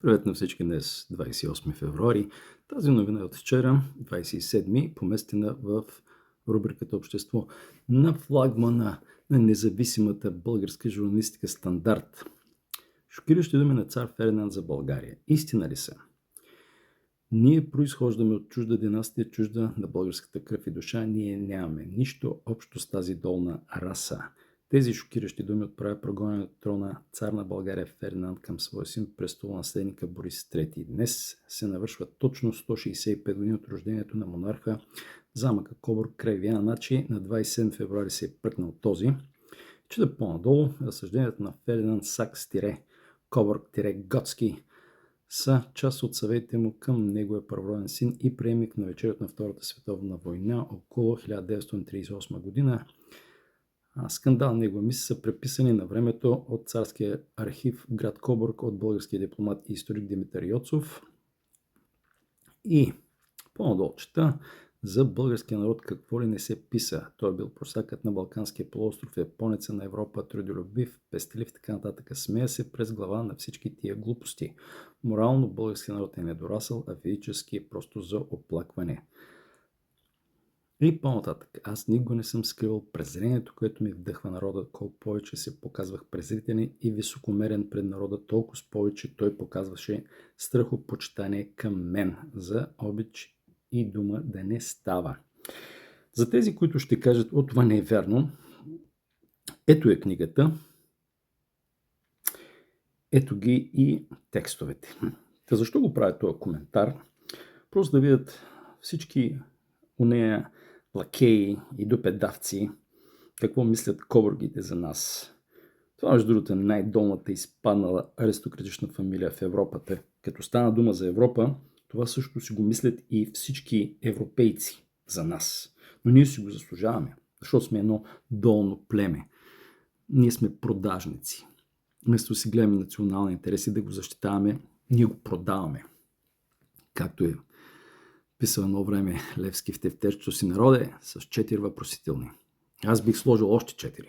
Привет на всички днес, 28 февруари. Тази новина е от вчера, 27-ми, поместена в рубриката Общество на флагмана на независимата българска журналистика Стандарт. Шокиращи думи на цар Фердинанд за България. Истина ли са? Ние произхождаме от чужда династия, чужда на българската кръв и душа. Ние нямаме нищо общо с тази долна раса. Тези шокиращи думи отправя прогонен от трона цар на България Фердинанд към своя син престолонаследника Борис III. Днес се навършва точно 165 години от рождението на монарха в замъка Кобург край Виена. Значи на 27 февруари се е пръкнал този. Чета по-надолу разсъжденията на Фердинанд Сакс-Кобург-Готски са част от съветите му към неговия първороден син и приемник на вечерята на Втората световна война около 1938 година. Скандал негова мисли са преписани на времето от царския архив в град Кобург от българския дипломат и историк Димитър Йоцов. И по-надолу чета за българския народ какво ли не се писа. Той е бил просакът на Балканския полуостров, японеца на Европа, трудолюбив, пестелив, така нататък. Смея се през глава на всички тия глупости. Морално българския народ е недорасъл, а физически е просто за оплакване. И по-нататък, аз никога не съм скривал презрението, което ми вдъхва народа. Колко повече се показвах презрителен и високомерен пред народа, толкова с повече той показваше страхопочитание към мен. За обич и дума да не става. За тези, които ще кажат, това не е вярно, ето е книгата, ето ги и текстовете. Та защо го правя този коментар? Просто да видят всички нея лакеи и допедавци какво мислят кобургите за нас. Това, между другото, е най-долната изпаднала аристократична фамилия в Европата. Като стана дума за Европа, това също си го мислят и всички европейци за нас. Но ние си го заслужаваме, защото сме едно долно племе. Ние сме продажници. Вместо си гледаме национални интереси да го защитаваме, ние го продаваме. Както е писал едно време Левски в тефтерчето си народе с 4 въпросителни. Аз бих сложил още 4.